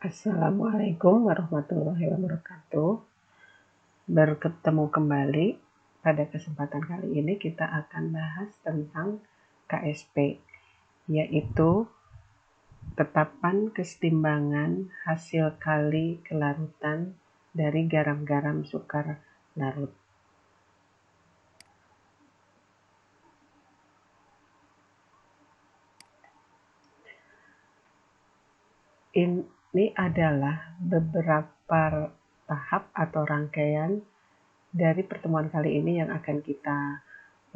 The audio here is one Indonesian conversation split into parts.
Assalamualaikum warahmatullahi wabarakatuh. Bertemu kembali. Pada kesempatan kali ini kita akan bahas tentang KSP, yaitu tetapan kesetimbangan hasil kali kelarutan dari garam-garam sukar larut. Ini adalah beberapa tahap atau rangkaian dari pertemuan kali ini yang akan kita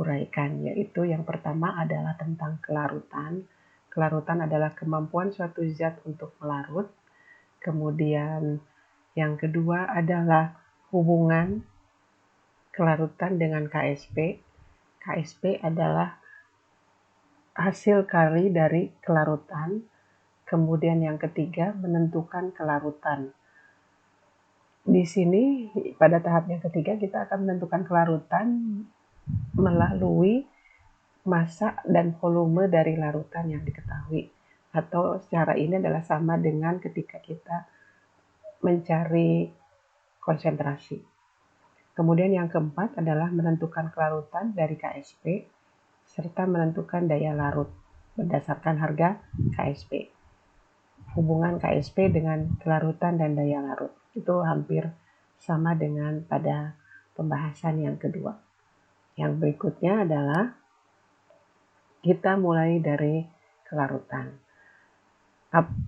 uraikan, yaitu yang pertama adalah tentang kelarutan. Kelarutan adalah kemampuan suatu zat untuk melarut. Kemudian yang kedua adalah hubungan kelarutan dengan KSP. KSP adalah hasil kali dari kelarutan. Kemudian yang ketiga, menentukan kelarutan. Di sini pada tahap yang ketiga kita akan menentukan kelarutan melalui massa dan volume dari larutan yang diketahui. Atau secara ini adalah sama dengan ketika kita mencari konsentrasi. Kemudian yang keempat adalah menentukan kelarutan dari KSP serta menentukan daya larut berdasarkan harga KSP. Hubungan KSP dengan kelarutan dan daya larut itu hampir sama dengan pada pembahasan yang kedua. Yang berikutnya adalah kita mulai dari kelarutan.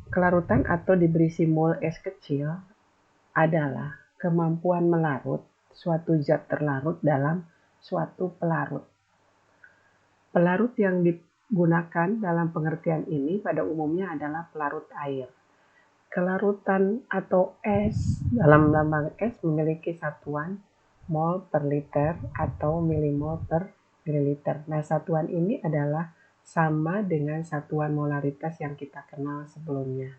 Kelarutan atau diberi simbol S kecil adalah kemampuan melarut suatu zat terlarut dalam suatu pelarut. Pelarut yang digunakan dalam pengertian ini pada umumnya adalah pelarut air. Kelarutan atau S dalam lambang S memiliki satuan mol per liter atau milimol per mililiter. Nah, satuan ini adalah sama dengan satuan molaritas yang kita kenal sebelumnya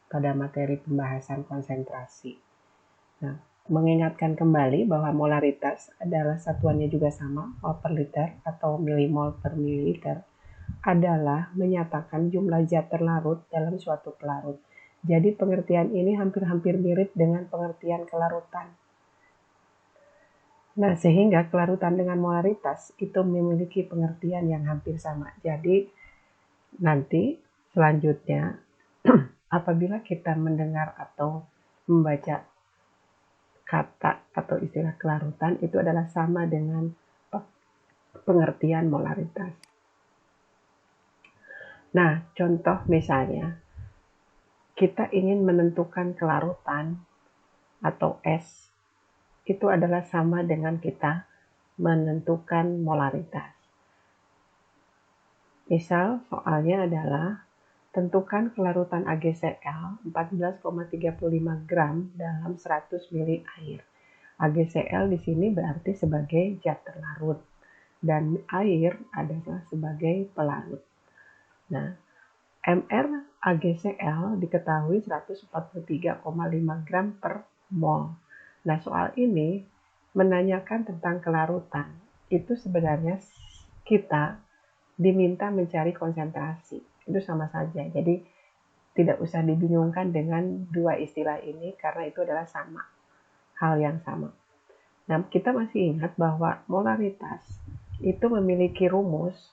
pada materi pembahasan konsentrasi. Nah, mengingatkan kembali bahwa molaritas adalah satuannya juga sama, mol per liter atau milimol per mililiter, adalah menyatakan jumlah zat terlarut dalam suatu pelarut. Jadi pengertian ini hampir-hampir mirip dengan pengertian kelarutan. Nah, sehingga kelarutan dengan molaritas itu memiliki pengertian yang hampir sama. Jadi nanti selanjutnya apabila kita mendengar atau membaca kata atau istilah kelarutan, itu adalah sama dengan pengertian molaritas. Nah, contoh misalnya, kita ingin menentukan kelarutan atau S, itu adalah sama dengan kita menentukan molaritas. Misal soalnya adalah tentukan kelarutan AgCl 14,35 gram dalam 100 ml air. AgCl di sini berarti sebagai zat terlarut dan air adalah sebagai pelarut. Nah, Mr AgCl diketahui 143,5 gram per mol. Nah, soal ini menanyakan tentang kelarutan. Itu sebenarnya kita diminta mencari konsentrasi. Itu sama saja. Jadi tidak usah dibingungkan dengan dua istilah ini karena itu adalah sama. Hal yang sama. Nah, kita masih ingat bahwa molaritas itu memiliki rumus,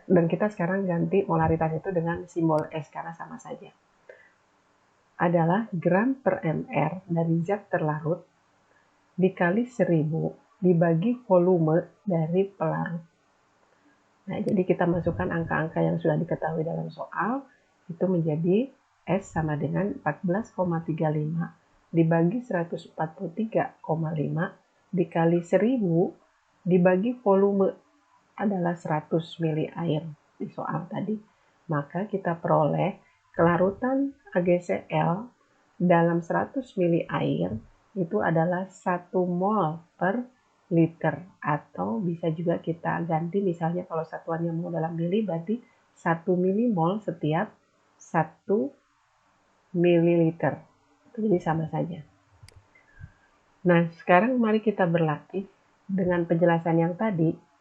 dan kita sekarang ganti molaritas itu dengan simbol S karena sama saja. Adalah gram per mr dari zat terlarut dikali 1000 dibagi volume dari pelarut. Nah, jadi kita masukkan angka-angka yang sudah diketahui dalam soal, itu menjadi S sama dengan 14,35 dibagi 143,5 dikali 1000 dibagi volume adalah 100 mili air di soal tadi. Maka kita peroleh kelarutan AgCl dalam 100 mili air itu adalah 1 mol per liter, atau bisa juga kita ganti misalnya kalau satuannya mol dalam mili berarti 1 milimol setiap 1 mililiter. Jadi sama saja. Nah, sekarang mari kita berlatih dengan penjelasan yang tadi.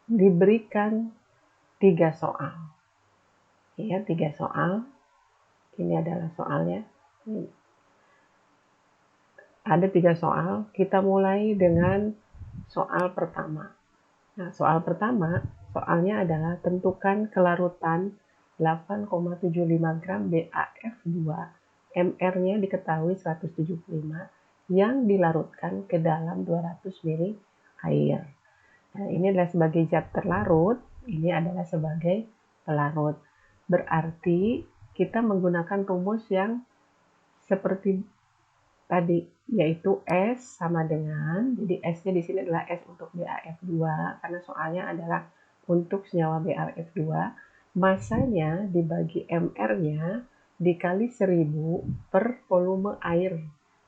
Diberikan 3 soal. Ya, 3 soal. Ini adalah soalnya. Ada 3 soal, kita mulai dengan soal pertama. Nah, soal pertama, soalnya adalah tentukan kelarutan 8,75 gram BAF2, MR-nya diketahui 175, yang dilarutkan ke dalam 200 ml air. Nah, ini adalah sebagai zat terlarut, ini adalah sebagai pelarut. Berarti kita menggunakan rumus yang seperti tadi, yaitu S sama dengan, jadi S-nya di sini adalah S untuk BAF2, karena soalnya adalah untuk senyawa BAF2, masanya dibagi MR-nya dikali 1000 per volume air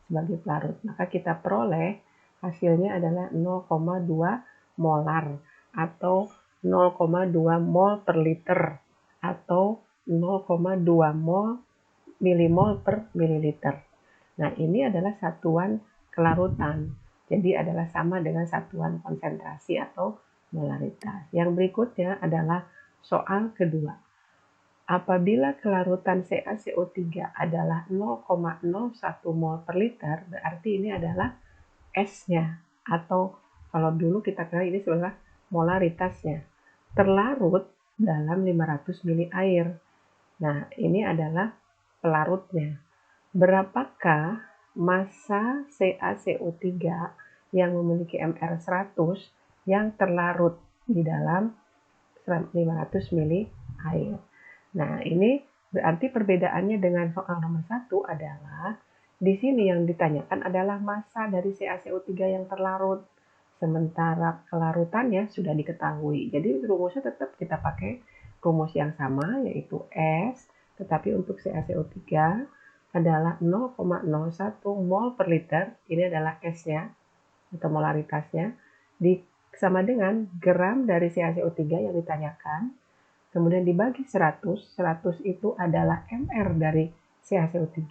sebagai pelarut. Maka kita peroleh hasilnya adalah 0,2 molar atau 0,2 mol per liter atau 0,2 milimol per mililiter. Nah, ini adalah satuan kelarutan. Jadi adalah sama dengan satuan konsentrasi atau molaritas. Yang berikutnya adalah soal kedua. Apabila kelarutan CaCO3 adalah 0,01 mol per liter, berarti ini adalah S-nya, atau kalau dulu kita kenal ini sebagai molaritasnya, terlarut dalam 500 ml air. Nah, ini adalah pelarutnya. Berapakah massa CaCO3 yang memiliki MR 100 yang terlarut di dalam 500 ml air? Nah, ini berarti perbedaannya dengan soal nomor 1 adalah di sini yang ditanyakan adalah massa dari CaCO3 yang terlarut. Sementara kelarutannya sudah diketahui. Jadi rumusnya tetap kita pakai rumus yang sama, yaitu S, tetapi untuk CaCO3 adalah 0,01 mol per liter, ini adalah S-nya atau molaritasnya, sama dengan gram dari CaCO3 yang ditanyakan, kemudian dibagi 100, 100 itu adalah MR dari CaCO3,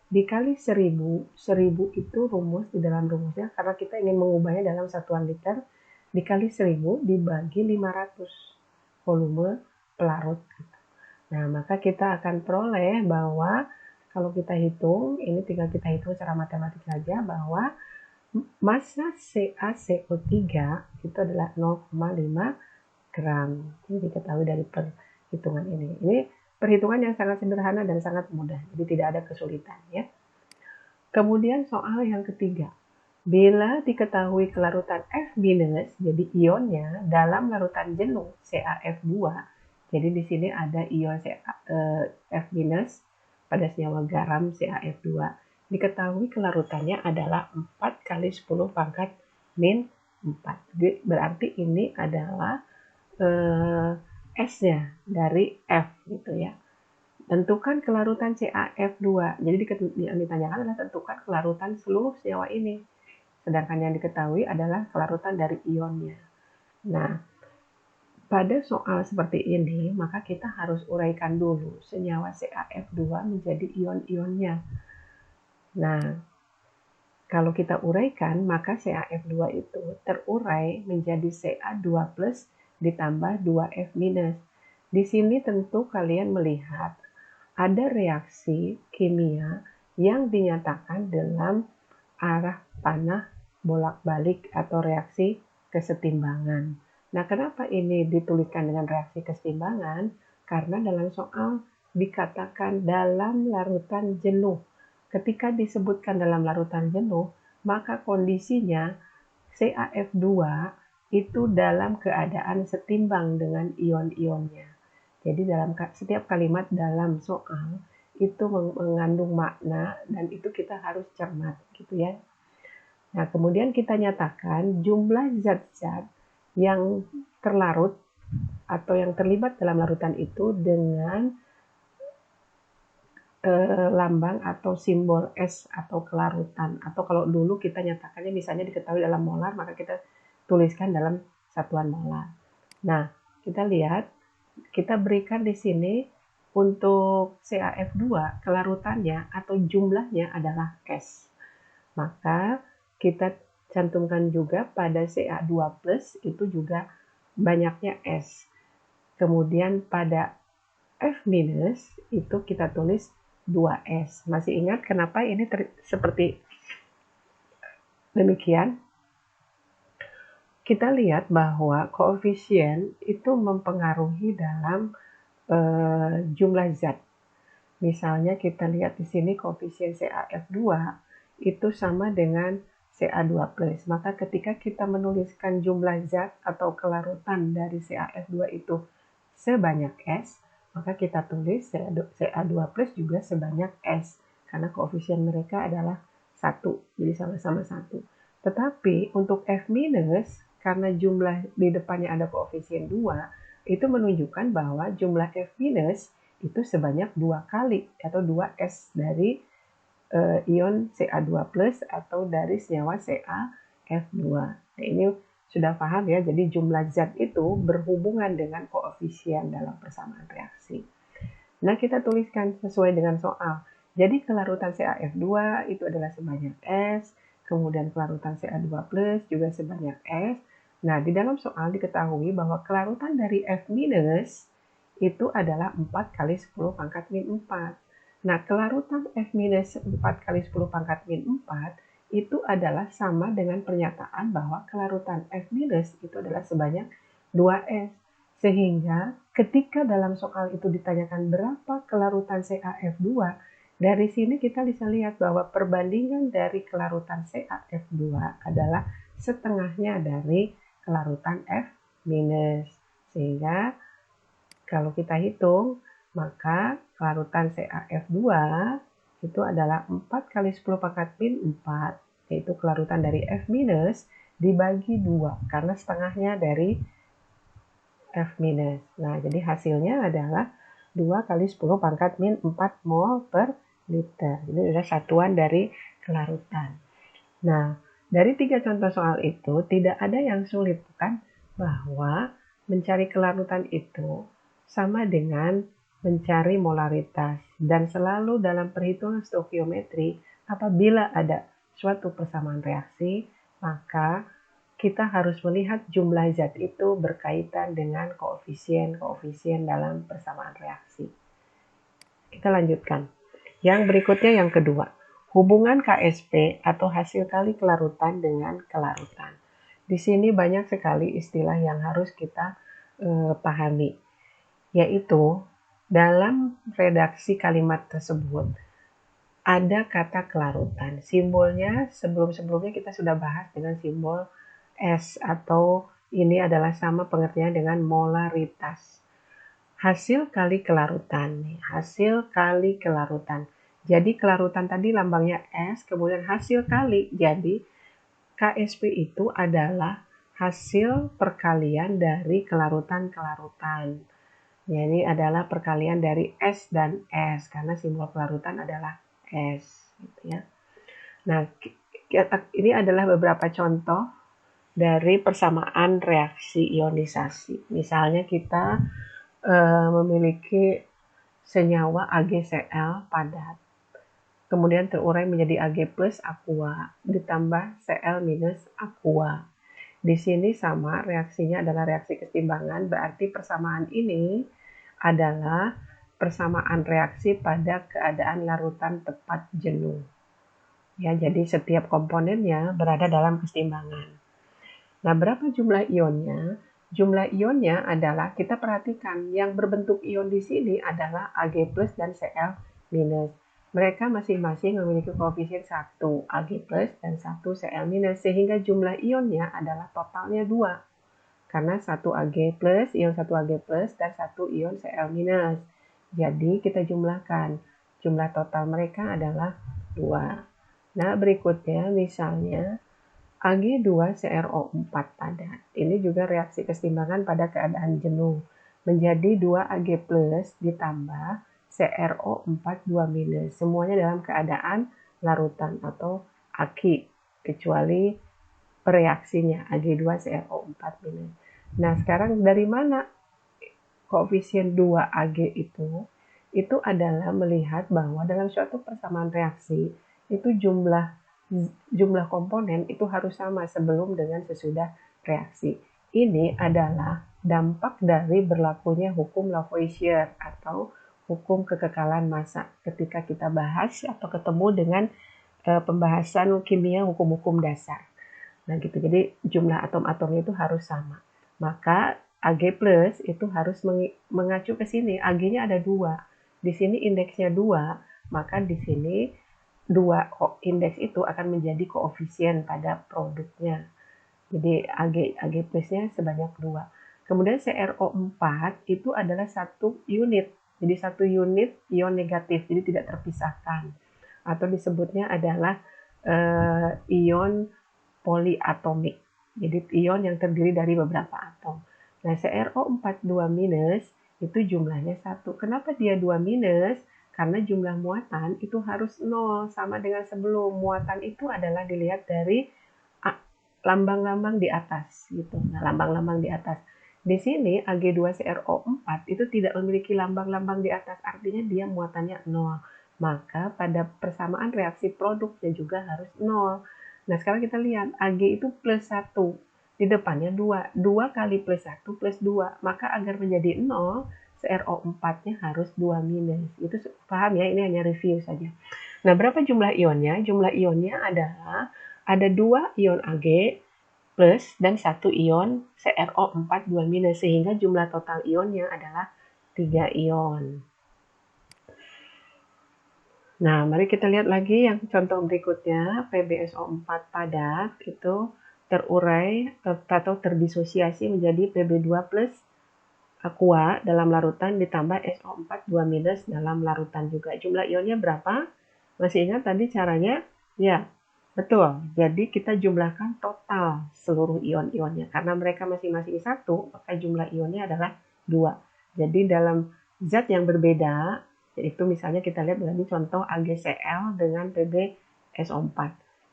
dikali 1000, 1000 itu rumus di dalam rumusnya, karena kita ingin mengubahnya dalam satuan liter, dikali 1000 dibagi 500 volume pelarut. Nah, maka kita akan peroleh bahwa kalau kita hitung, ini tinggal kita hitung secara matematik saja, bahwa massa CaCO3 itu adalah 0,5 gram. Ini diketahui dari perhitungan ini. Ini perhitungan yang sangat sederhana dan sangat mudah, jadi tidak ada kesulitan ya. Kemudian soal yang ketiga. Bila diketahui kelarutan F-, jadi ionnya dalam larutan jenuh CaF2, jadi di sini ada ion F- pada senyawa garam CaF2. Diketahui kelarutannya adalah 4 kali 10 pangkat min 4. Berarti ini adalah S-nya dari F gitu ya. Tentukan kelarutan CaF2. Jadi yang ditanyakan adalah tentukan kelarutan seluruh senyawa ini. Sedangkan yang diketahui adalah kelarutan dari ionnya. Nah, pada soal seperti ini, maka kita harus uraikan dulu senyawa CaF2 menjadi ion-ionnya. Nah, kalau kita uraikan, maka CaF2 itu terurai menjadi Ca2+ ditambah 2F-. Di sini tentu kalian melihat ada reaksi kimia yang dinyatakan dalam arah panah bolak-balik atau reaksi kesetimbangan. Nah, kenapa ini dituliskan dengan reaksi kesetimbangan? Karena dalam soal dikatakan dalam larutan jenuh. Ketika disebutkan dalam larutan jenuh, maka kondisinya CaF2 itu dalam keadaan setimbang dengan ion-ionnya. Jadi dalam setiap kalimat dalam soal itu mengandung makna dan itu kita harus cermat gitu ya. Nah, kemudian kita nyatakan jumlah zat-zat yang terlarut atau yang terlibat dalam larutan itu dengan lambang atau simbol S atau kelarutan. Atau kalau dulu kita nyatakannya misalnya diketahui dalam molar, maka kita tuliskan dalam satuan molar. Nah, kita lihat, kita berikan di sini untuk CaF2 kelarutannya atau jumlahnya adalah S. Maka kita cantumkan juga pada Ca2+ itu juga banyaknya S. Kemudian pada F- itu kita tulis 2S. Masih ingat kenapa ini seperti demikian? Kita lihat bahwa koefisien itu mempengaruhi dalam jumlah zat. Misalnya kita lihat di sini koefisien CaF2 itu sama dengan Ca2+. Maka ketika kita menuliskan jumlah zat atau kelarutan dari CaF2 itu sebanyak S, maka kita tulis Ca2+ juga sebanyak S. Karena koefisien mereka adalah 1, jadi sama-sama 1. Tetapi untuk F-, karena jumlah di depannya ada koefisien 2, itu menunjukkan bahwa jumlah F- itu sebanyak 2 kali atau 2S dari ion Ca2+ atau dari senyawa CaF2. Nah, ini sudah paham ya, jadi jumlah zat itu berhubungan dengan koefisien dalam persamaan reaksi. Nah, kita tuliskan sesuai dengan soal. Jadi kelarutan CaF2 itu adalah sebanyak S, kemudian kelarutan Ca2+ juga sebanyak S. Nah, di dalam soal diketahui bahwa kelarutan dari F- itu adalah 4 kali 10 pangkat min 4. Nah, kelarutan F- 4 kali 10 pangkat min 4 itu adalah sama dengan pernyataan bahwa kelarutan F- itu adalah sebanyak 2S. Sehingga ketika dalam soal itu ditanyakan berapa kelarutan CaF2, dari sini kita bisa lihat bahwa perbandingan dari kelarutan CaF2 adalah setengahnya dari kelarutan F-. Sehingga kalau kita hitung, maka kelarutan CaF2 itu adalah 4 kali 10 pangkat min 4, yaitu kelarutan dari F- dibagi 2, karena setengahnya dari F-. Nah, jadi hasilnya adalah 2 kali 10 pangkat min 4 mol per liter. Ini adalah satuan dari kelarutan. Nah, dari 3 contoh soal itu, tidak ada yang sulit, bukan? Bahwa mencari kelarutan itu sama dengan mencari molaritas. Dan selalu dalam perhitungan stoikiometri, apabila ada suatu persamaan reaksi, maka kita harus melihat jumlah zat itu berkaitan dengan koefisien dalam persamaan reaksi. Kita lanjutkan. Yang berikutnya yang kedua, hubungan KSP atau hasil kali kelarutan dengan kelarutan. Di sini banyak sekali istilah yang harus kita pahami, yaitu dalam redaksi kalimat tersebut ada kata kelarutan. Simbolnya sebelum-sebelumnya kita sudah bahas dengan simbol S, atau ini adalah sama pengertian dengan molaritas. Hasil kali kelarutan. Hasil kali kelarutan. Jadi kelarutan tadi lambangnya S, kemudian hasil kali. Jadi KSP itu adalah hasil perkalian dari kelarutan-kelarutan. Jadi adalah perkalian dari S dan S, karena simbol kelarutan adalah S. Gitu ya. Nah, ini adalah beberapa contoh dari persamaan reaksi ionisasi. Misalnya kita memiliki senyawa AgCl padat, kemudian terurai menjadi Ag+ aqua ditambah Cl- aqua. Di sini sama, reaksinya adalah reaksi keseimbangan, berarti persamaan ini adalah persamaan reaksi pada keadaan larutan tepat jenuh. Ya, jadi setiap komponennya berada dalam keseimbangan. Nah, berapa jumlah ionnya? Jumlah ionnya adalah, kita perhatikan, yang berbentuk ion di sini adalah Ag+ dan Cl-. Mereka masing-masing memiliki koefisien 1 Ag+ dan 1 Cl-, sehingga jumlah ionnya adalah totalnya 2. Karena 1 Ag+, ion 1 Ag+, dan 1 ion Cl-. Jadi kita jumlahkan. Jumlah total mereka adalah 2. Nah, berikutnya misalnya Ag2CrO4 padat. Ini juga reaksi keseimbangan pada keadaan jenuh. Menjadi 2 Ag+ ditambah CrO4 2-. Semuanya dalam keadaan larutan atau aki, kecuali reaksinya Ag2CrO4-. Nah, sekarang dari mana koefisien 2 Ag itu? Itu adalah melihat bahwa dalam suatu persamaan reaksi, itu jumlah komponen itu harus sama sebelum dengan sesudah reaksi. Ini adalah dampak dari berlakunya hukum Lavoisier atau hukum kekekalan massa ketika kita bahas atau ketemu dengan pembahasan kimia hukum-hukum dasar. Nah gitu, jadi jumlah atom-atomnya itu harus sama. Maka Ag plus itu harus mengacu ke sini. Ag-nya ada 2. Di sini indeksnya 2, maka di sini 2 indeks itu akan menjadi koefisien pada produknya. Jadi Ag plusnya sebanyak 2. Kemudian CrO4 itu adalah 1 unit. Jadi 1 unit ion negatif, jadi tidak terpisahkan. Atau disebutnya adalah ion poliatomik. Jadi ion yang terdiri dari beberapa atom. Nah, CrO42- itu jumlahnya 1. Kenapa dia 2 minus? Karena jumlah muatan itu harus 0, sama dengan sebelum. Muatan itu adalah dilihat dari lambang-lambang di atas gitu. Nah, lambang-lambang di atas. Di sini Ag2CrO4 itu tidak memiliki lambang-lambang di atas, artinya dia muatannya 0. Maka pada persamaan reaksi produknya juga harus 0. Nah, sekarang kita lihat Ag itu plus 1. Di depannya 2. 2 kali plus 1 plus 2. Maka agar menjadi 0, CrO4-nya harus 2 minus. Itu paham ya, ini hanya review saja. Nah, berapa jumlah ionnya? Jumlah ionnya adalah ada 2 ion Ag plus dan 1 ion CrO4 2 minus, sehingga jumlah total ionnya adalah 3 ion. Nah, mari kita lihat lagi yang contoh berikutnya. PbSO4 padat itu terurai atau terdisosiasi menjadi Pb2 plus aqua dalam larutan ditambah SO4 2 minus dalam larutan juga. Jumlah ionnya berapa? Masih ingat tadi caranya? Ya, betul. Jadi kita jumlahkan total seluruh ion-ionnya. Karena mereka masing-masing 1, maka jumlah ionnya adalah 2. Jadi dalam zat yang berbeda, yaitu misalnya kita lihat dari contoh AgCl dengan PbSO4.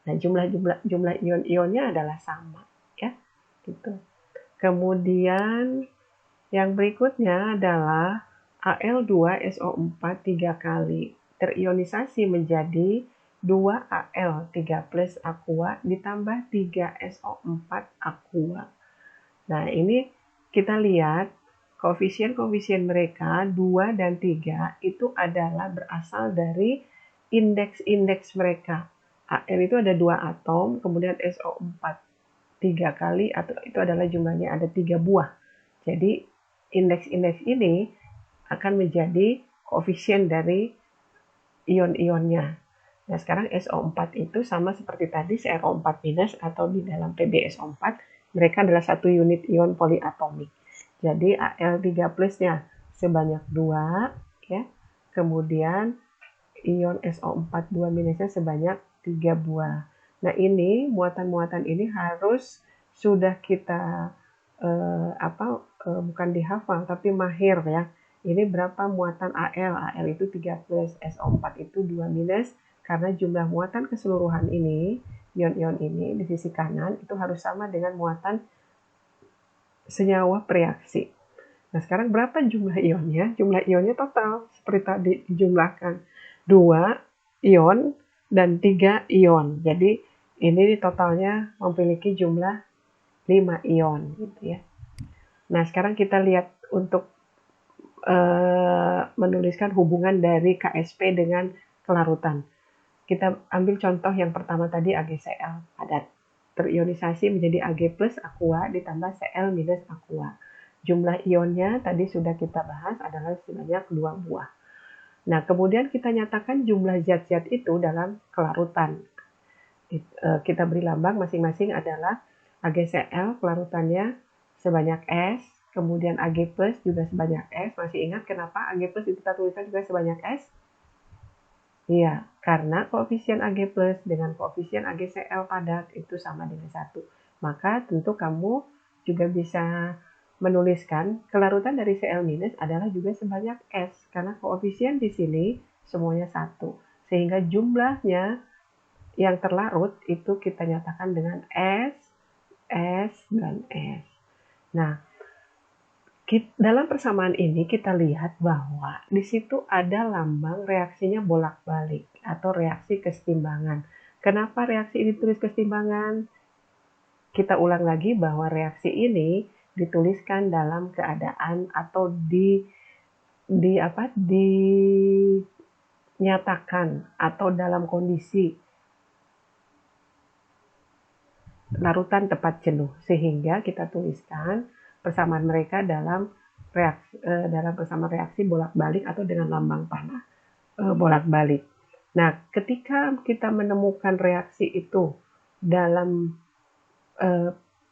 Nah, jumlah ion-ionnya adalah sama, ya. Gitu. Kemudian yang berikutnya adalah Al2SO4 3 kali terionisasi menjadi 2Al3 plus aqua ditambah 3SO4 aqua. Nah, ini kita lihat koefisien-koefisien mereka 2 dan 3 itu adalah berasal dari indeks-indeks mereka. Al itu ada 2 atom, kemudian SO4 3 kali, atau itu adalah jumlahnya ada 3 buah. Jadi indeks-indeks ini akan menjadi koefisien dari ion-ionnya. Nah, sekarang SO4 itu sama seperti tadi CrO4 minus atau di dalam PbSO4, mereka adalah 1 unit ion poliatomik. Jadi Al3 plusnya sebanyak 2, ya. Kemudian ion SO4 2 minusnya sebanyak 3 buah. Nah, ini muatan-muatan ini harus sudah kita bukan dihafal tapi mahir ya. Ini berapa muatan Al? Al itu 3 plus, SO4 itu 2 minus, karena jumlah muatan keseluruhan ini, ion-ion ini di sisi kanan itu harus sama dengan muatan senyawa bereaksi. Nah, sekarang berapa jumlah ionnya? Jumlah ionnya total seperti tadi dijumlahkan 2 ion dan 3 ion. Jadi ini totalnya memiliki jumlah 5 ion gitu ya. Nah, sekarang kita lihat untuk menuliskan hubungan dari KSP dengan kelarutan. Kita ambil contoh yang pertama tadi AgCl padat. Terionisasi menjadi Ag plus aqua ditambah Cl minus aqua. Jumlah ionnya tadi sudah kita bahas adalah sebanyak 2 buah. Nah, kemudian kita nyatakan jumlah zat-zat itu dalam kelarutan. Kita beri lambang masing-masing adalah AgCl kelarutannya sebanyak S, kemudian Ag plus juga sebanyak S. Masih ingat kenapa Ag plus itu kita tuliskan juga sebanyak S? Iya, karena koefisien Ag plus dengan koefisien AgCl padat itu sama dengan 1. Maka tentu kamu juga bisa menuliskan kelarutan dari Cl minus adalah juga sebanyak S, karena koefisien di sini semuanya 1. Sehingga jumlahnya yang terlarut itu kita nyatakan dengan S, S, dan S. Nah, dalam persamaan ini kita lihat bahwa di situ ada lambang reaksinya bolak-balik atau reaksi kesetimbangan. Kenapa reaksi ini ditulis kesetimbangan? Kita ulang lagi bahwa reaksi ini dituliskan dalam keadaan atau dinyatakan atau dalam kondisi larutan tepat jenuh, sehingga kita tuliskan persamaan mereka dalam persamaan reaksi bolak-balik atau dengan lambang panah bolak-balik. Nah, ketika kita menemukan reaksi itu dalam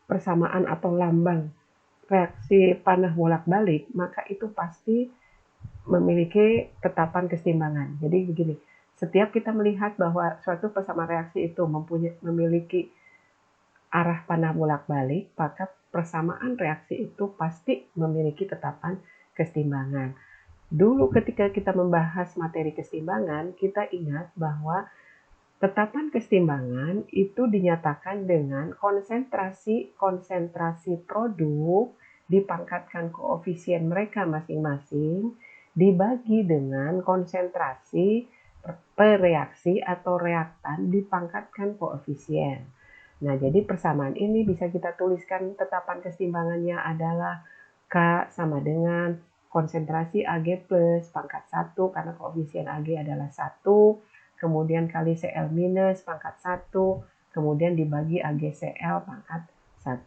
persamaan atau lambang reaksi panah bolak-balik, maka itu pasti memiliki tetapan keseimbangan. Jadi begini, setiap kita melihat bahwa suatu persamaan reaksi itu memiliki arah panah bolak-balik, maka persamaan reaksi itu pasti memiliki tetapan keseimbangan. Dulu ketika kita membahas materi keseimbangan, kita ingat bahwa tetapan keseimbangan itu dinyatakan dengan konsentrasi produk dipangkatkan koefisien mereka masing-masing dibagi dengan konsentrasi per reaksi atau reaktan dipangkatkan koefisien. Nah, jadi persamaan ini bisa kita tuliskan tetapan keseimbangannya adalah K sama dengan konsentrasi Ag plus pangkat 1 karena koefisien Ag adalah 1, kemudian kali Cl minus pangkat 1, kemudian dibagi AgCl pangkat 1.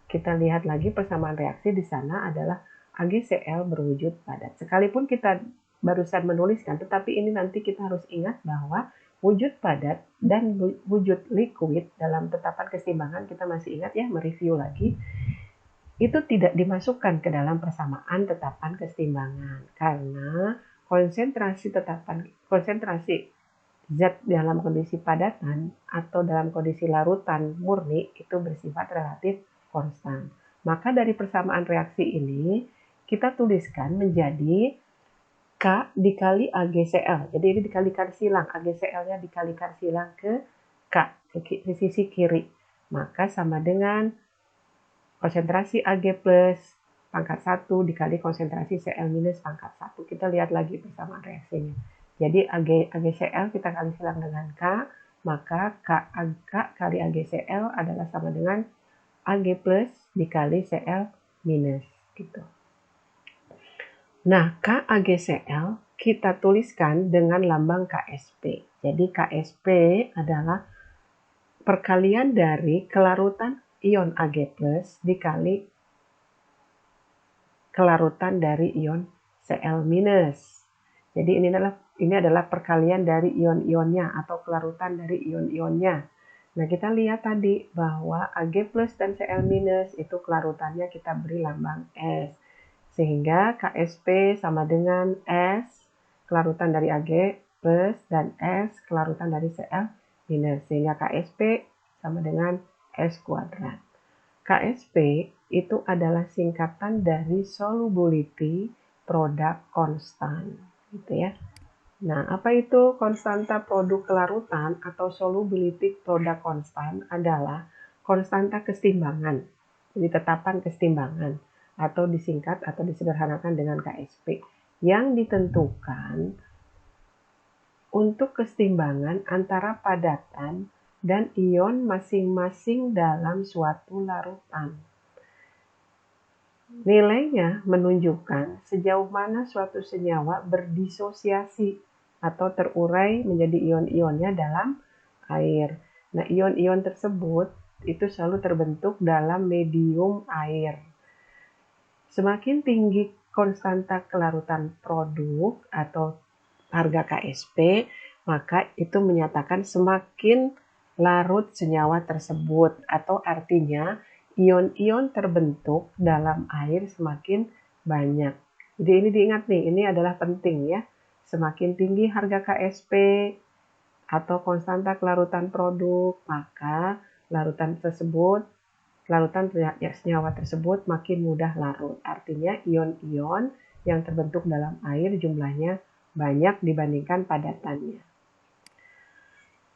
Kita lihat lagi persamaan reaksi di sana adalah AgCl berwujud padat. Sekalipun kita barusan menuliskan, tetapi ini nanti kita harus ingat bahwa wujud padat dan wujud liquid dalam tetapan keseimbangan, kita masih ingat ya, mereview lagi, itu tidak dimasukkan ke dalam persamaan tetapan keseimbangan karena konsentrasi zat dalam kondisi padatan atau dalam kondisi larutan murni itu bersifat relatif konstan. Maka dari persamaan reaksi ini kita tuliskan menjadi K dikali AgCl. Jadi ini dikalikan silang, AgCl-nya dikalikan silang ke K, ke sisi kiri. Maka sama dengan konsentrasi Ag plus pangkat 1 dikali konsentrasi Cl minus pangkat 1. Kita lihat lagi persamaan reaksinya. Jadi AgCl kita kali silang dengan K, maka K kali AgCl adalah sama dengan Ag plus dikali Cl minus. Gitu. Nah, KAgCl kita tuliskan dengan lambang Ksp. Jadi Ksp adalah perkalian dari kelarutan ion Ag plus dikali kelarutan dari ion Cl minus. Jadi ini adalah perkalian dari ion-ionnya atau kelarutan dari ion-ionnya. Nah, kita lihat tadi bahwa Ag plus dan Cl minus itu kelarutannya kita beri lambang S. Sehingga Ksp sama dengan S kelarutan dari Ag plus dan S kelarutan dari Cl minus. Sehingga Ksp sama dengan S kuadrat. Ksp itu adalah singkatan dari solubility product constant. Gitu ya. Nah, apa itu konstanta produk kelarutan atau solubility product constant? Adalah konstanta keseimbangan. Jadi tetapan keseimbangan atau disingkat atau disederhanakan dengan Ksp yang ditentukan untuk keseimbangan antara padatan dan ion masing-masing dalam suatu larutan. Nilainya menunjukkan sejauh mana suatu senyawa berdisosiasi atau terurai menjadi ion-ionnya dalam air. Nah, ion-ion tersebut itu selalu terbentuk dalam medium air. Semakin tinggi konstanta kelarutan produk atau harga Ksp, maka itu menyatakan semakin larut senyawa tersebut, atau artinya ion-ion terbentuk dalam air semakin banyak. Jadi ini diingat nih, ini adalah penting ya. Semakin tinggi harga Ksp atau konstanta kelarutan produk, maka larutan senyawa tersebut makin mudah larut. Artinya ion-ion yang terbentuk dalam air jumlahnya banyak dibandingkan padatannya.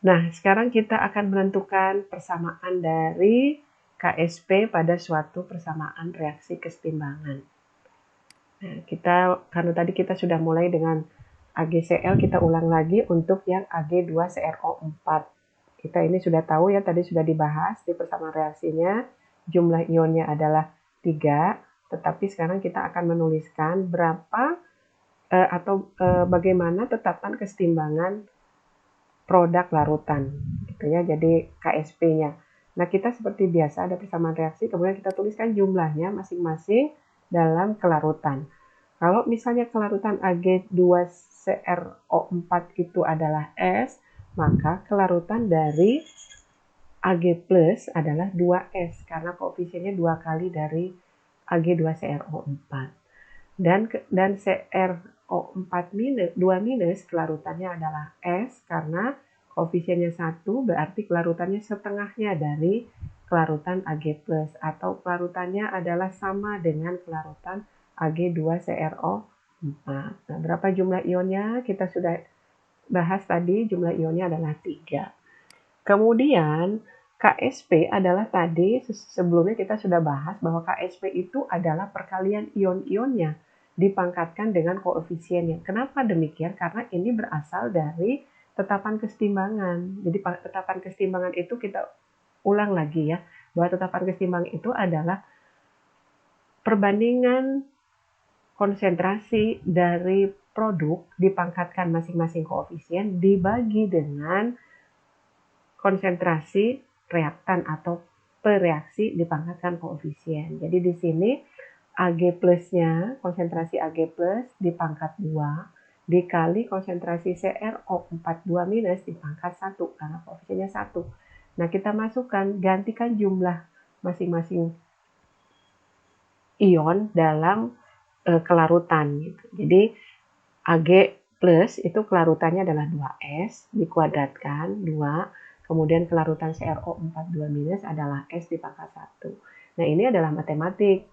Nah, sekarang kita akan menentukan persamaan dari Ksp pada suatu persamaan reaksi keseimbangan. Nah, karena tadi kita sudah mulai dengan AgCl, kita ulang lagi untuk yang Ag2CrO4. Kita ini sudah tahu ya, tadi sudah dibahas di persamaan reaksinya. Jumlah ionnya adalah 3, tetapi sekarang kita akan menuliskan berapa bagaimana tetapan kesetimbangan produk larutan gitu ya. Jadi KSP-nya. Nah, kita seperti biasa ada persamaan reaksi, kemudian kita tuliskan jumlahnya masing-masing dalam kelarutan. Kalau misalnya kelarutan Ag2CrO4 itu adalah S, maka kelarutan dari Ag plus adalah 2S karena koefisiennya 2 kali dari Ag2CrO4. Dan CrO4 minus, 2 minus kelarutannya adalah S karena koefisiennya 1 berarti kelarutannya setengahnya dari kelarutan Ag plus atau kelarutannya adalah sama dengan kelarutan Ag2CrO4. Nah, berapa jumlah ionnya? Kita sudah bahas tadi, jumlah ionnya adalah 3. Kemudian KSP adalah tadi sebelumnya kita sudah bahas bahwa KSP itu adalah perkalian ion-ionnya dipangkatkan dengan koefisiennya. Kenapa demikian? Karena ini berasal dari tetapan kesetimbangan. Jadi tetapan kesetimbangan itu kita ulang lagi ya, bahwa tetapan kesetimbangan itu adalah perbandingan konsentrasi dari produk dipangkatkan masing-masing koefisien dibagi dengan konsentrasi reaktan atau pereaksi dipangkatkan koefisien. Jadi di sini Ag plusnya, konsentrasi Ag plus dipangkat 2 dikali konsentrasi CrO4 2 minus dipangkat 1 karena koefisiennya 1. Nah, kita masukkan, gantikan jumlah masing-masing ion dalam kelarutan gitu. Jadi Ag plus itu kelarutannya adalah 2S dikuadratkan 2, kemudian kelarutan CrO4 2 minus adalah S dipangkat 1. Nah, ini adalah matematik.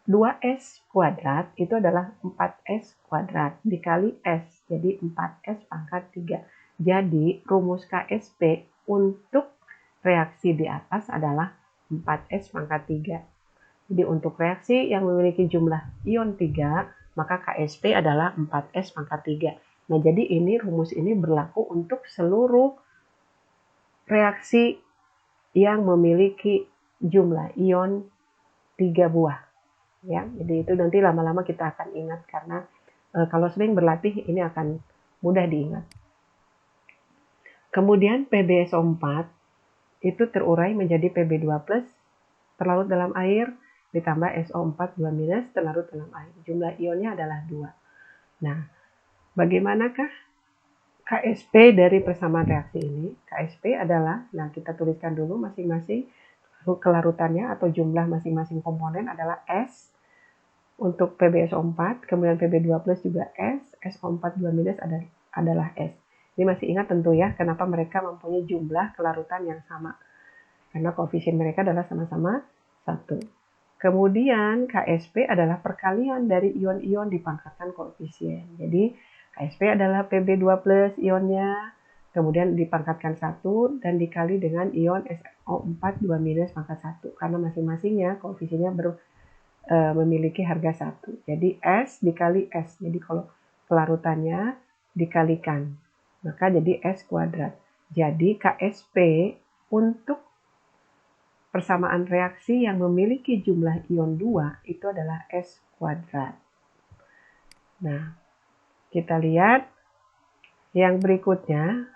2S kuadrat itu adalah 4S kuadrat dikali S, jadi 4S pangkat 3. Jadi rumus KSP untuk reaksi di atas adalah 4S pangkat 3. Jadi untuk reaksi yang memiliki jumlah ion 3, maka KSP adalah 4S pangkat 3. Nah, jadi ini rumus ini berlaku untuk seluruh reaksi yang memiliki jumlah ion 3 buah. Ya, jadi itu nanti lama-lama kita akan ingat karena kalau sering berlatih ini akan mudah diingat. Kemudian PbSO4 itu terurai menjadi Pb2+ terlarut dalam air ditambah SO4 2- terlarut dalam air. Jumlah ionnya adalah 2. Nah, bagaimanakah KSP dari persamaan reaksi ini? KSP adalah, nah kita tuliskan dulu masing-masing kelarutannya atau jumlah masing-masing komponen adalah S untuk PbSO4, kemudian Pb2+ juga S, SO4 2- adalah S. Ini masih ingat tentu ya, kenapa mereka mempunyai jumlah kelarutan yang sama. Karena koefisien mereka adalah sama-sama 1. Kemudian KSP adalah perkalian dari ion-ion dipangkatkan koefisien. Jadi KSP adalah Pb2+ ionnya, kemudian dipangkatkan 1 dan dikali dengan ion SO4 2- pangkat 1. Karena masing-masingnya koefisiennya memiliki harga 1. Jadi S dikali S. Jadi kalau kelarutannya dikalikan, maka jadi S kuadrat. Jadi KSP untuk persamaan reaksi yang memiliki jumlah ion 2 itu adalah S kuadrat. Nah, kita lihat yang berikutnya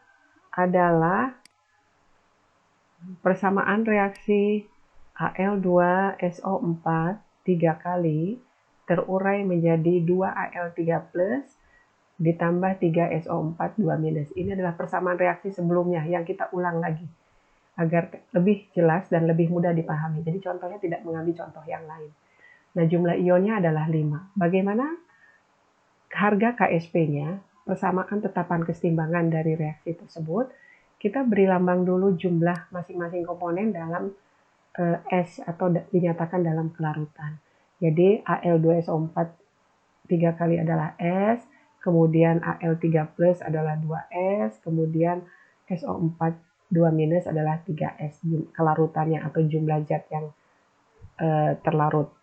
adalah persamaan reaksi Al2SO4 3 kali terurai menjadi 2Al3+ ditambah 3SO4 2-. Ini adalah persamaan reaksi sebelumnya yang kita ulang lagi agar lebih jelas dan lebih mudah dipahami. Jadi contohnya tidak mengambil contoh yang lain. Nah, jumlah ionnya adalah 5. Bagaimana harga KSP-nya? Persamaan tetapan kesetimbangan dari reaksi tersebut. Kita beri lambang dulu jumlah masing-masing komponen dalam S atau dinyatakan dalam kelarutan. Jadi Al2SO4 3 kali adalah S, kemudian Al3+ adalah 2S, kemudian SO4 2- adalah 3S kelarutannya atau jumlah zat yang terlarut.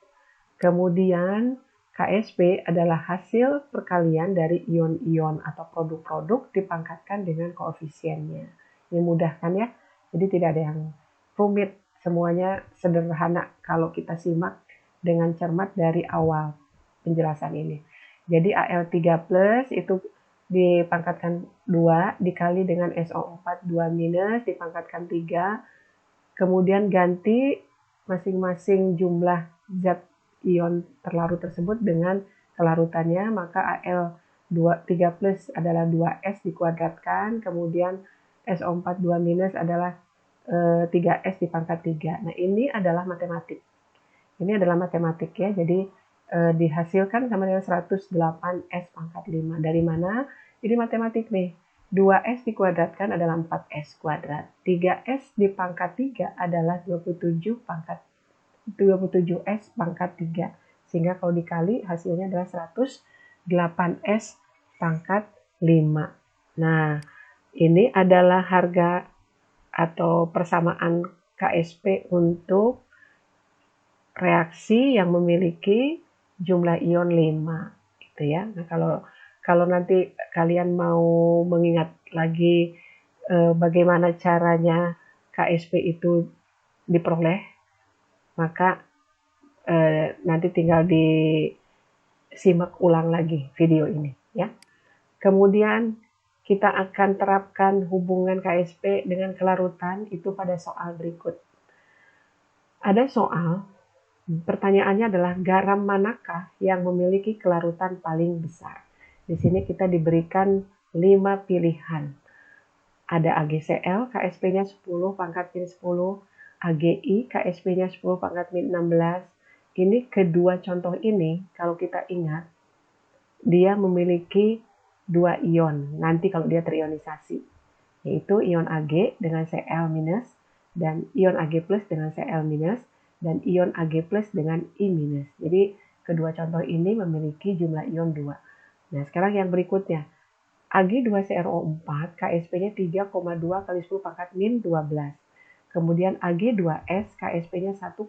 Kemudian KSP adalah hasil perkalian dari ion-ion atau produk-produk dipangkatkan dengan koefisiennya. Ini mudah kan ya? Jadi tidak ada yang rumit. Semuanya sederhana kalau kita simak dengan cermat dari awal penjelasan ini. Jadi Al3 plus itu dipangkatkan 2 dikali dengan SO4 2 minus dipangkatkan 3, kemudian ganti masing-masing jumlah zat ion terlarut tersebut dengan kelarutannya, maka Al3 plus adalah 2S dikuadratkan, kemudian SO4 2 minus adalah 3S dipangkat 3. Nah, ini adalah matematik. Ini adalah matematik ya, jadi dihasilkan sama dengan 108S pangkat 5. Dari mana? Jadi matematik nih. 2S dikuadratkan adalah 4S kuadrat. 3S dipangkat 3 adalah 27S pangkat 3. Sehingga kalau dikali hasilnya adalah 108S pangkat 5. Nah, ini adalah harga atau persamaan KSP untuk reaksi yang memiliki jumlah ion 5 gitu ya. Nah, kalau nanti kalian mau mengingat lagi bagaimana caranya KSP itu diperoleh, maka nanti tinggal disimak ulang lagi video ini ya. Kemudian kita akan terapkan hubungan KSP dengan kelarutan itu pada soal berikut. Ada soal, pertanyaannya adalah garam manakah yang memiliki kelarutan paling besar? Di sini kita diberikan 5 pilihan. Ada AgCl, KSP-nya 10 pangkat min 10, AgI, KSP-nya 10 pangkat min 16. Ini kedua contoh ini, kalau kita ingat, dia memiliki 2 ion, nanti kalau dia terionisasi, yaitu ion Ag dengan Cl minus, dan ion Ag plus dengan Cl minus, dan ion Ag plus dengan I minus. Jadi kedua contoh ini memiliki jumlah ion 2. Nah, sekarang yang berikutnya. Ag2CrO4, KSP-nya 3,2 kali 10 pangkat min 12. Kemudian Ag2S, KSP-nya 1,6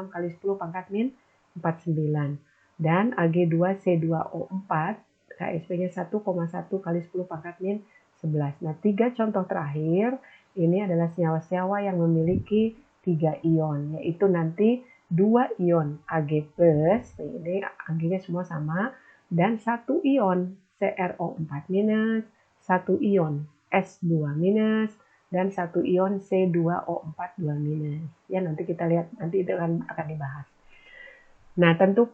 kali 10 pangkat min 49. Dan Ag2C2O4, KSP-nya 1,1 kali 10 pangkat min 11. Nah, 3 contoh terakhir ini adalah senyawa-senyawa yang memiliki 3 ion, yaitu nanti 2 ion Ag+, ini Ag-nya semua sama, dan 1 ion CrO4 minus, 1 ion S2 minus, dan 1 ion C2O4 2 minus. Ya, nanti kita lihat, nanti itu akan dibahas. Nah, tentu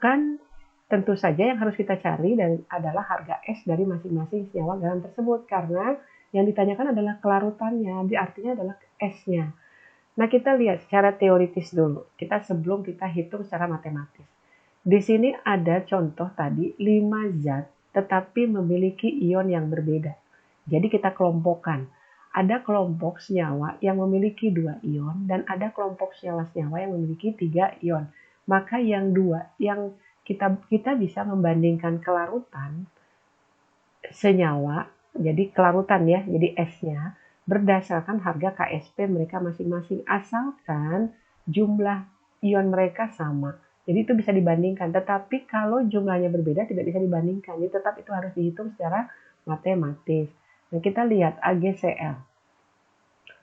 saja yang harus kita cari adalah harga S dari masing-masing senyawa garam tersebut, karena yang ditanyakan adalah kelarutannya, artinya adalah S-nya. Nah, kita lihat secara teoritis dulu, sebelum kita hitung secara matematis. Di sini ada contoh tadi 5 zat tetapi memiliki ion yang berbeda. Jadi kita kelompokkan. Ada kelompok senyawa yang memiliki 2 ion dan ada kelompok senyawa-senyawa yang memiliki 3 ion. Maka yang kita bisa membandingkan kelarutan senyawa, jadi kelarutan ya, jadi S-nya berdasarkan harga KSP mereka masing-masing asalkan jumlah ion mereka sama. Jadi itu bisa dibandingkan, tetapi kalau jumlahnya berbeda tidak bisa dibandingkan. Jadi tetap itu harus dihitung secara matematis. Nah, kita lihat AgCl.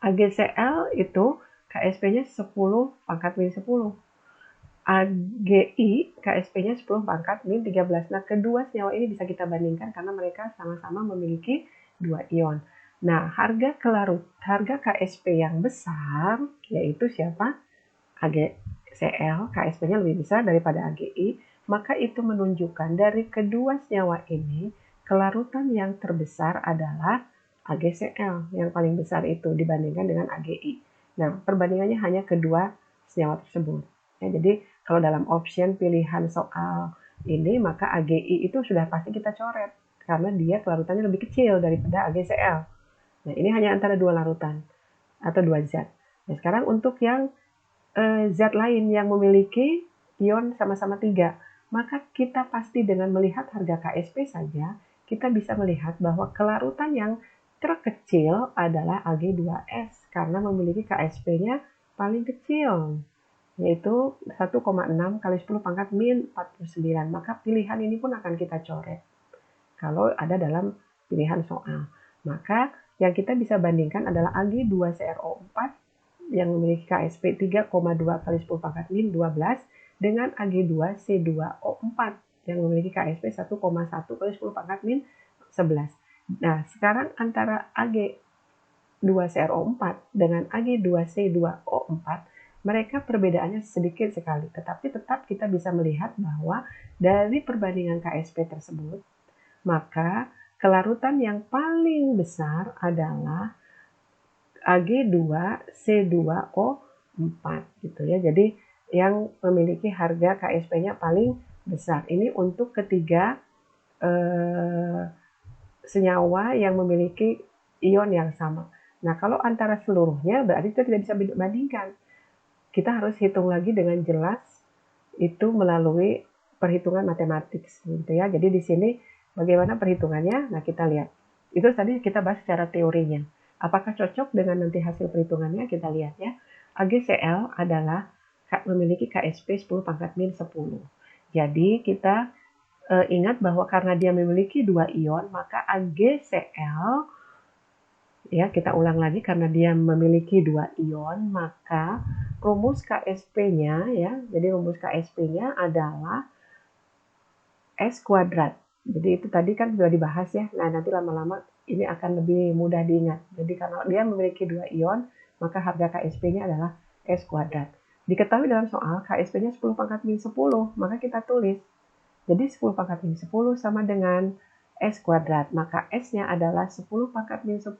AgCl itu KSP-nya 10 pangkat min 10. AgI KSP-nya 10 pangkat min 13. Nah, kedua senyawa ini bisa kita bandingkan karena mereka sama-sama memiliki 2 ion. Nah, harga KSP yang besar yaitu siapa? AgCl, KSP-nya lebih besar daripada AgI, maka itu menunjukkan dari kedua senyawa ini kelarutan yang terbesar adalah AgCl, yang paling besar itu dibandingkan dengan AgI. Nah, perbandingannya hanya kedua senyawa tersebut. Ya, jadi kalau dalam option pilihan soal ini, maka AgI itu sudah pasti kita coret karena dia kelarutannya lebih kecil daripada AgCl. Nah, ini hanya antara dua larutan atau dua zat. Nah, sekarang untuk yang zat lain yang memiliki ion sama-sama 3, maka kita pasti dengan melihat harga KSP saja, kita bisa melihat bahwa kelarutan yang terkecil adalah Ag2S karena memiliki KSP-nya paling kecil, yaitu 1,6 kali 10 pangkat min 49. Maka pilihan ini pun akan kita coret kalau ada dalam pilihan soal. Maka yang kita bisa bandingkan adalah Ag2CrO4 yang memiliki KSP 3,2 kali 10 pangkat min 12 dengan Ag2C2O4 yang memiliki KSP 1,1 kali 10 pangkat min 11. Nah, sekarang antara Ag2CrO4 dengan Ag2C2O4, mereka perbedaannya sedikit sekali, tetapi tetap kita bisa melihat bahwa dari perbandingan KSP tersebut, maka kelarutan yang paling besar adalah Ag2C2O4 gitu ya. Jadi yang memiliki harga KSP-nya paling besar. Ini untuk ketiga senyawa yang memiliki ion yang sama. Nah, kalau antara seluruhnya berarti kita tidak bisa bandingkan. Kita harus hitung lagi dengan jelas itu melalui perhitungan matematik gitu ya. Jadi di sini bagaimana perhitungannya? Nah, kita lihat. Itu tadi kita bahas secara teorinya. Apakah cocok dengan nanti hasil perhitungannya? Kita lihat ya. AgCl adalah memiliki KSP 10 pangkat min 10. Jadi kita ingat bahwa karena dia memiliki 2 ion, maka AgCl, ya kita ulang lagi, karena dia memiliki 2 ion, maka rumus KSP-nya ya, jadi rumus KSP-nya adalah S kuadrat. Jadi itu tadi kan sudah dibahas ya. Nah, nanti lama-lama ini akan lebih mudah diingat. Jadi karena dia memiliki 2 ion, maka harga KSP-nya adalah S kuadrat. Diketahui dalam soal KSP-nya 10 pangkat min 10, maka kita tulis. Jadi 10 pangkat min 10 sama dengan S kuadrat. Maka S-nya adalah 10 pangkat min 10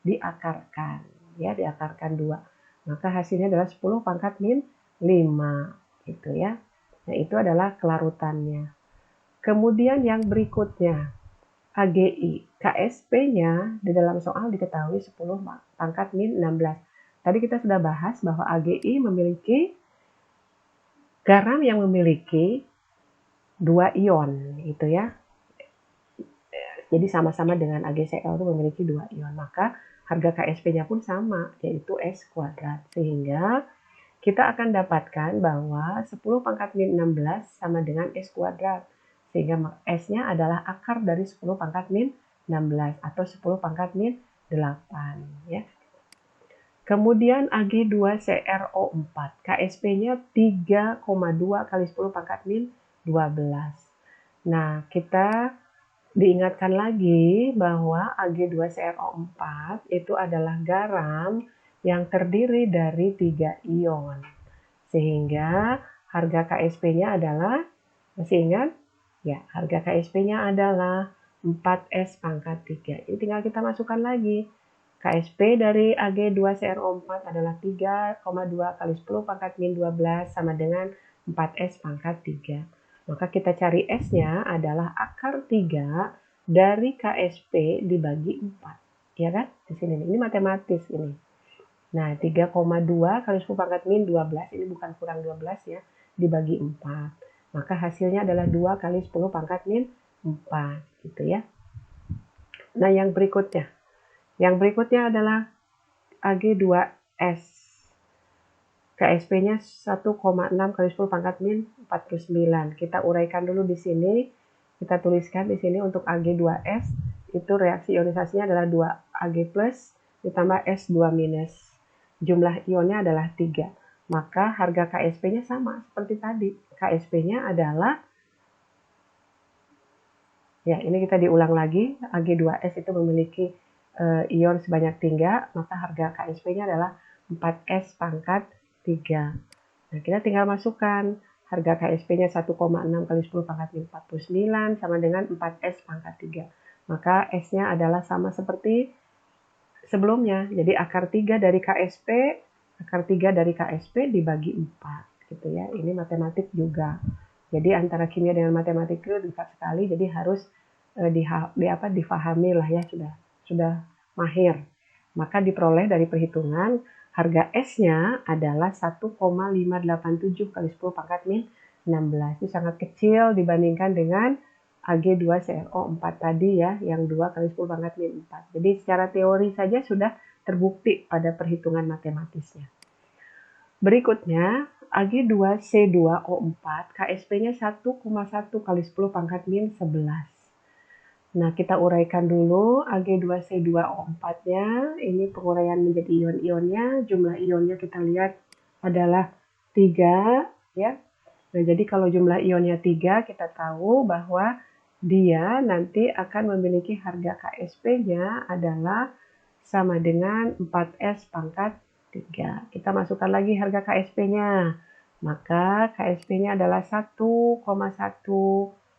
diakarkan. Ya, diakarkan 2. Maka hasilnya adalah 10 pangkat min 5. Gitu ya. Nah, itu adalah kelarutannya. Kemudian yang berikutnya, AgI. KSP-nya di dalam soal diketahui 10 pangkat min 16. Tadi kita sudah bahas bahwa AgI memiliki garam yang memiliki 2 ion, gitu ya. Jadi sama-sama dengan AgCl itu memiliki 2 ion. Maka harga KSP-nya pun sama, yaitu S kuadrat. Sehingga kita akan dapatkan bahwa 10 pangkat min 16 sama dengan S kuadrat. Sehingga S-nya adalah akar dari 10 pangkat min 16 atau 10 pangkat min 8 ya. Kemudian Ag2CrO4, KSP-nya 3,2 kali 10 pangkat min 12. Nah, kita diingatkan lagi bahwa Ag2CrO4 itu adalah garam yang terdiri dari 3 ion. Sehingga harga KSP-nya adalah, masih ingat? Ya, harga KSP-nya adalah 4S pangkat 3. Ini tinggal kita masukkan lagi. KSP dari Ag2CrO4 adalah 3,2 kali 10 pangkat min 12 sama dengan 4S pangkat 3. Maka kita cari S-nya adalah akar 3 dari KSP dibagi 4. Ya kan? Di sini ini matematis ini. Nah, 3,2 kali 10 pangkat min 12, ini bukan kurang 12 ya, dibagi 4. Maka hasilnya adalah 2 kali 10 pangkat min 4, gitu ya. Nah, yang berikutnya. Yang berikutnya adalah Ag2S. KSP-nya 1,6 kali 10 pangkat min 49. Kita uraikan dulu di sini. Kita tuliskan di sini untuk Ag2S, itu reaksi ionisasinya adalah 2Ag plus ditambah S2 minus. Jumlah ionnya adalah 3. Maka harga KSP-nya sama seperti tadi. KSP-nya adalah, ya ini kita diulang lagi, Ag2S itu memiliki ion sebanyak 3, maka harga KSP-nya adalah 4S pangkat 3. Nah, kita tinggal masukkan harga KSP-nya 1,6 kali 10 pangkat min 49 sama dengan 4S pangkat 3. Maka S-nya adalah sama seperti sebelumnya. Jadi akar 3 dari KSP dibagi 4 gitu ya. Ini matematik juga. Jadi antara kimia dengan matematik itu dekat sekali, jadi harus difahami lah ya, sudah mahir. Maka diperoleh dari perhitungan harga S-nya adalah 1,587 kali 10 pangkat min 16. Itu sangat kecil dibandingkan dengan Ag2CrO4 tadi ya, yang 2 kali 10 pangkat min 4. Jadi secara teori saja sudah terbukti pada perhitungan matematisnya. Berikutnya, Ag2C2O4, KSP-nya 1,1 kali 10 pangkat min 11. Nah, kita uraikan dulu Ag2C2O4-nya. Ini penguraian menjadi ion-ionnya. Jumlah ionnya kita lihat adalah 3 ya. Nah, jadi kalau jumlah ionnya 3, kita tahu bahwa dia nanti akan memiliki harga KSP-nya adalah sama dengan 4S pangkat 3. Kita masukkan lagi harga KSP-nya. Maka KSP-nya adalah 1,1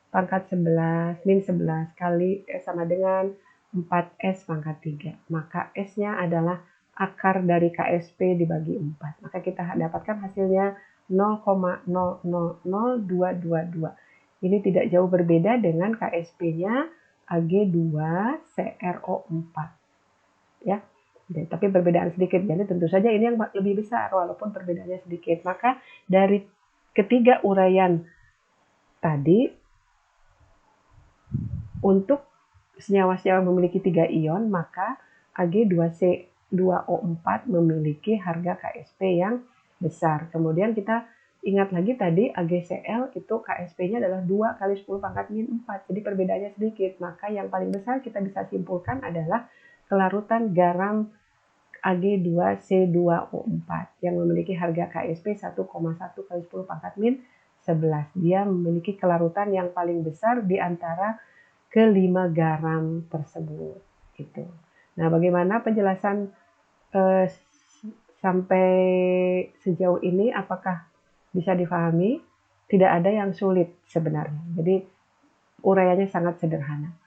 pangkat 11 min 11 kali sama dengan 4S pangkat 3. Maka S-nya adalah akar dari KSP dibagi 4. Maka kita dapatkan hasilnya 0,000222. Ini tidak jauh berbeda dengan KSP-nya Ag2CrO4. Ya. Tapi perbedaan sedikit. Jadi tentu saja ini yang lebih besar walaupun perbedaannya sedikit. Maka dari ketiga uraian tadi, untuk senyawa-senyawa memiliki 3 ion, maka Ag2C2O4 memiliki harga KSP yang besar. Kemudian kita ingat lagi tadi AgCl itu KSP-nya adalah 2 kali 10 pangkat min 4. Jadi perbedaannya sedikit. Maka yang paling besar kita bisa simpulkan adalah kelarutan garam Ag2C2O4 yang memiliki harga KSP 1,1 kali 10 pangkat min 11. Dia memiliki kelarutan yang paling besar di antara kelima garam tersebut. Gitu. Nah, bagaimana penjelasan sampai sejauh ini? Apakah bisa difahami? Tidak ada yang sulit sebenarnya. Jadi uraiannya sangat sederhana.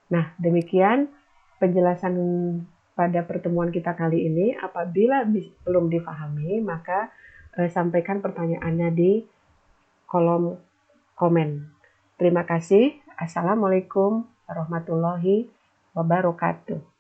Nah, demikian penjelasan pada pertemuan kita kali ini. Apabila belum difahami, maka sampaikan pertanyaannya di kolom komen. Terima kasih. Assalamualaikum warahmatullahi wabarakatuh.